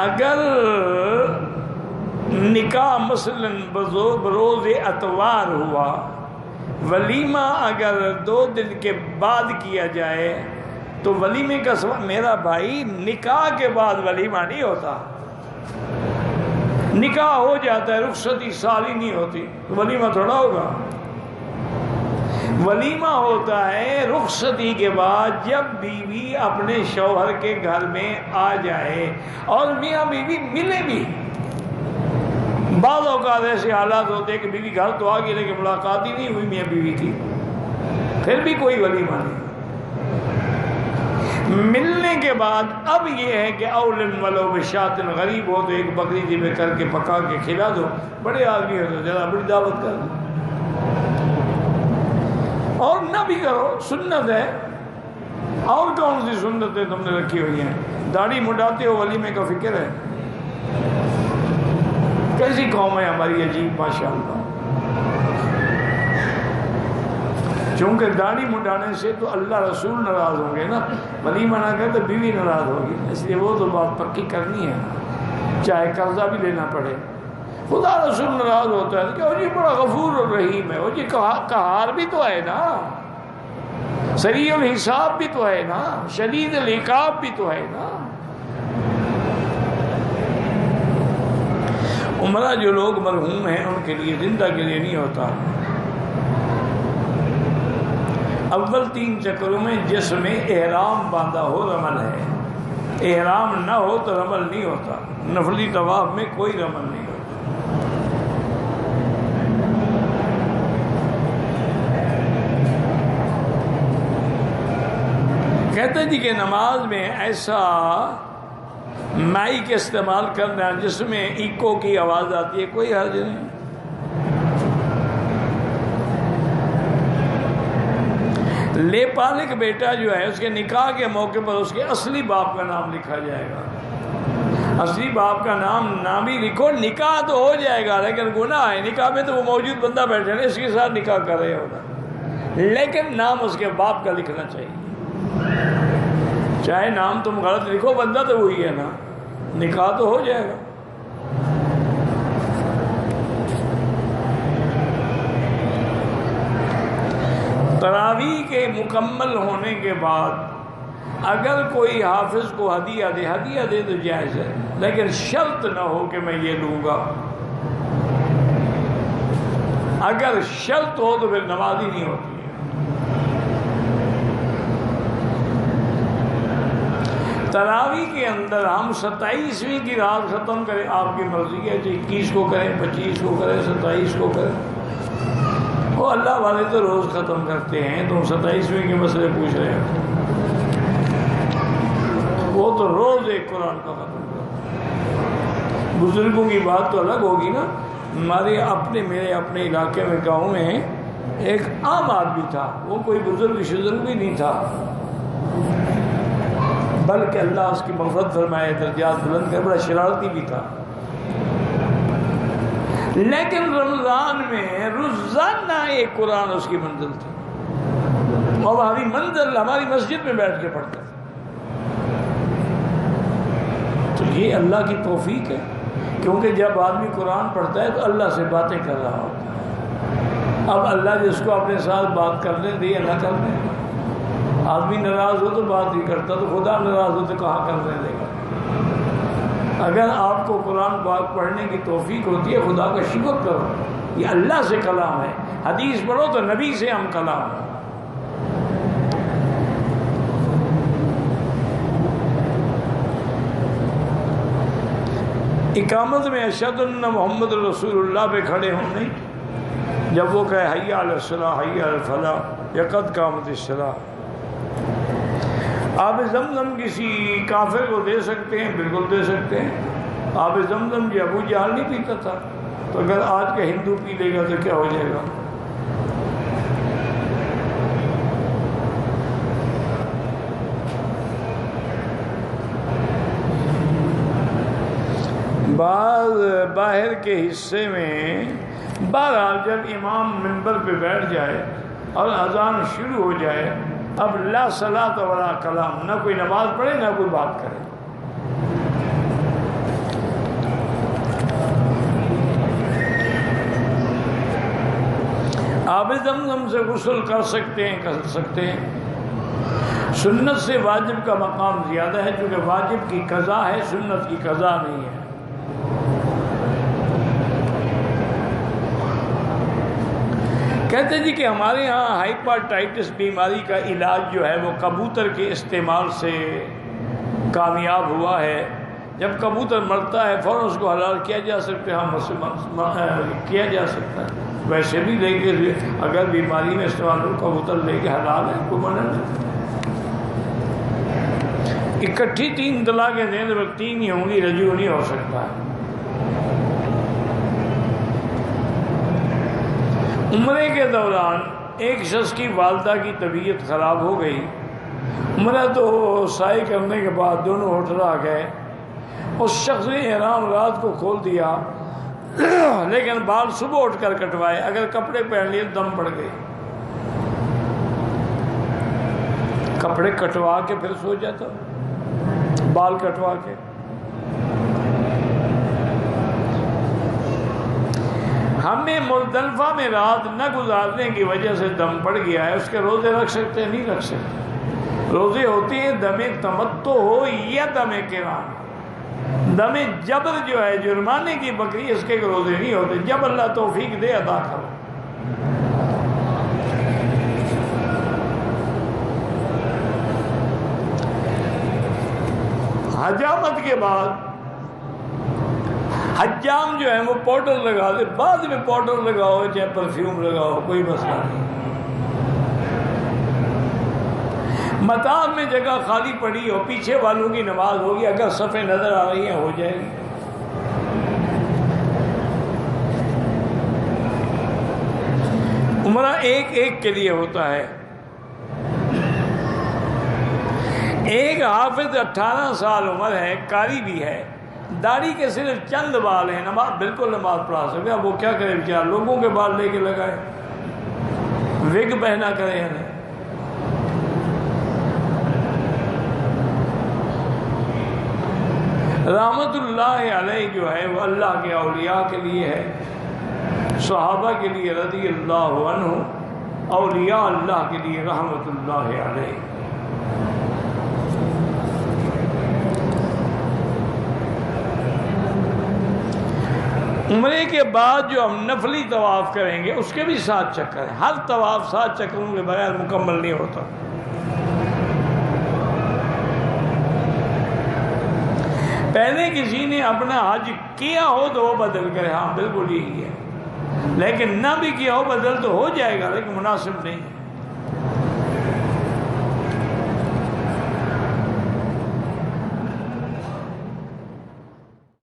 اگر نکاح مثلا بروز اتوار ہوا، ولیمہ اگر 2 دن کے بعد کیا جائے تو ولیمے کا سوال، میرا بھائی نکاح کے بعد ولیمہ نہیں ہوتا، نکاح ہو جاتا ہے رخصتی سالی نہیں ہوتی، ولیمہ تھوڑا ہوگا۔ ولیمہ ہوتا ہے رخصتی کے بعد جب بیوی اپنے شوہر کے گھر میں آ جائے اور میاں بیوی ملے بھی۔ بعض اوقات ایسے حالات ہوتے ہیں کہ بیوی گھر تو آ گئی لیکن ملاقات ہی نہیں ہوئی میاں بیوی کی، پھر بھی کوئی ولیمہ نہیں۔ ملنے کے بعد اب یہ ہے کہ اولن ولو بشات، غریب ہو تو ایک بکری ذبح کر کے پکا کے کھلا دو، بڑے آدمی ہو تو ذرا بڑی دعوت کر دو، اور نہ بھی کرو، سنت ہے۔ اور کون سی سنتیں تم نے رکھی ہوئی ہیں؟ داڑھی مڈاتے ہو، ولیمے کا فکر ہے؟ کیسی قوم ہے ہماری عجیب، ماشاءاللہ۔ چونکہ داڑھی مڈانے سے تو اللہ رسول ناراض ہوں گے نا، ولیمہ نہ کرے تو بیوی ناراض ہوگی، اس لیے وہ تو بات پکی کرنی ہے، چاہے قرضہ بھی لینا پڑے۔ خدا رسول ناراض ہوتا ہے کہ وہ جی بڑا غفور اور رحیم ہے، وہ جی قہار بھی تو ہے نا، سریع الحساب بھی تو ہے نا، شدید العقاب بھی تو ہے نا۔ عمرہ جو لوگ مرحوم ہیں ان کے لیے زندہ کے لیے نہیں ہوتا۔ اول 3 چکروں میں جس میں احرام باندھا ہو رمل ہے، احرام نہ ہو تو رمل نہیں ہوتا، نفلی طواف میں کوئی رمل نہیں ہوتا۔ کہتے جی کہ نماز میں ایسا مائک استعمال کرنا جس میں ایکو کی آواز آتی ہے، کوئی حرج نہیں۔ لے پالک بیٹا جو ہے اس کے نکاح کے موقع پر اس کے اصلی باپ کا نام لکھا جائے گا، اصلی باپ کا نام نہ بھی لکھو، نکاح تو ہو جائے گا لیکن گناہ ہے، نکاح میں تو وہ موجود بندہ بیٹھے نا، اس کے ساتھ نکاح کر رہے ہوگا، لیکن نام اس کے باپ کا لکھنا چاہیے، چاہے نام تم غلط لکھو، بندہ تو وہی ہے نا، نکاح تو ہو جائے گا۔ تراویح کے مکمل ہونے کے بعد اگر کوئی حافظ کو ہدیہ دے تو جائز ہے، لیکن شرط نہ ہو کہ میں یہ لوں گا، اگر شرط ہو تو پھر نماز ہی نہیں ہوتی ہے۔ تراویح کے اندر ہم 27ویں کی رات ختم کریں، آپ کی مرضی ہے، 21 کو کریں، 25 کو کریں، 27 کو کریں، وہ اللہ والے تو روز ختم کرتے ہیں، تم 27ویں کے مسئلے پوچھ رہے ہیں، وہ تو روز ایک قرآن کا ختم کرتے ہیں۔ بزرگوں کی بات تو الگ ہوگی نا، میرے اپنے علاقے میں گاؤں میں ایک عام آدمی تھا، وہ کوئی بزرگ بھی نہیں تھا، بلکہ اللہ اس کی مغفرت فرمائے، درجات بلند کرے، بڑا شرارتی بھی تھا، لیکن رمضان میں روزانہ ایک قرآن اس کی منزل تھی، اور ہماری منزل ہماری مسجد میں بیٹھ کے پڑھتا تھا۔ تو یہ اللہ کی توفیق ہے، کیونکہ جب آدمی قرآن پڑھتا ہے تو اللہ سے باتیں کر رہا ہوتا ہے۔ اب اللہ جس کو اپنے ساتھ بات کرنے دے یا نہ کرنے، آدمی ناراض ہو تو بات نہیں کرتا، تو خدا ناراض ہو تو کہاں کرنے دے گا۔ اگر آپ کو قرآن پاک پڑھنے کی توفیق ہوتی ہے، خدا کا شکر کرو، یہ اللہ سے کلام ہے، حدیث پڑھو تو نبی سے ہم کلام ہے۔ اقامت میں اشہد ان محمد رسول اللہ پہ کھڑے ہوں نہیں، جب وہ کہے حی علی الصلاۃ حی علی الفلاح یا قد قامت الصلاۃ۔ آب زمزم کسی کافر کو دے سکتے ہیں، بالکل دے سکتے ہیں۔ آب زمزم جو ابو جہل نہیں پیتا تھا، تو اگر آج کا ہندو پی لے گا تو کیا ہو جائے گا؟ باہر کے حصے میں بہرحال جب امام منبر پہ بیٹھ جائے اور اذان شروع ہو جائے، اب لا صلاۃ ولا کلام، نہ کوئی نماز پڑھے نہ کوئی بات کرے، آب زمزم سے غسل کر سکتے ہیں سنت سے واجب کا مقام زیادہ ہے، کیونکہ واجب کی قضا ہے، سنت کی قضا نہیں ہے۔ کہتے جی کہ ہمارے ہاں ہائپاٹائٹس بیماری کا علاج جو ہے وہ کبوتر کے استعمال سے کامیاب ہوا ہے۔ جب کبوتر مرتا ہے فوراً اس کو حلال کیا جا سکتا ہے، کیا جا سکتا ہے۔ ویسے بھی لے کے اگر بیماری میں استعمال ہو کبوتر لے کے حلال ہے، کوئی منع نہیں۔ اکٹھی 3 طلاقیں دیں تو 3 ہی ہوں گی، رجوع نہیں ہو سکتا ہے۔ عمرے کے دوران ایک شخص کی والدہ کی طبیعت خراب ہو گئی، عمرہ تو سعی کرنے کے بعد دونوں ہوٹل آ گئے، اس شخص نے احرام رات کو کھول دیا لیکن بال صبح اٹھ کر کٹوائے، اگر کپڑے پہن لیے دم پڑ گئی، کپڑے کٹوا کے پھر سو جاتا، بال کٹوا کے۔ ہمیں مزدلفہ میں رات نہ گزارنے کی وجہ سے دم پڑ گیا ہے، اس کے روزے رکھ سکتے ہیں؟ نہیں رکھ سکتے۔ روزے ہوتے ہیں دم تمتع ہو یا دم قران۔ دم جبر جو ہے جرمانے کی بکری، اس کے روزے نہیں ہوتے، جب اللہ توفیق دے ادا کرو۔ حجامت کے بعد حجام جو ہے وہ پاؤڈر لگا دے، بعد میں پاؤڈر لگاؤ چاہے پرفیوم لگاؤ، کوئی مسئلہ نہیں۔ مطاف میں جگہ خالی پڑی ہو، پیچھے والوں کی نماز ہوگی، اگر صفیں نظر آ رہی ہیں ہو جائے گی۔ عمرہ ایک کے لیے ہوتا ہے۔ ایک حافظ 18 سال عمر ہے، قاری بھی ہے، داڑھی کے صرف چند بال ہیں، بالکل نماز پڑھا سکتے، اب وہ کیا کرے بیچارہ، لوگوں کے بال لے کے لگائے، وگ پہنا کرے انہیں۔ رحمت اللہ علیہ جو ہے وہ اللہ کے اولیاء کے لیے ہے، صحابہ کے لیے رضی اللہ عنہ، اولیاء اللہ کے لیے رحمت اللہ علیہ۔ عمرے کے بعد جو ہم نفلی طواف کریں گے اس کے بھی 7 چکر ہیں، ہر طواف 7 چکروں کے بغیر مکمل نہیں ہوتا۔ پہلے کسی نے اپنا حج کیا ہو تو وہ بدل کرے، ہاں بالکل یہی ہے، لیکن نہ بھی کیا ہو بدل تو ہو جائے گا، لیکن مناسب نہیں ہے۔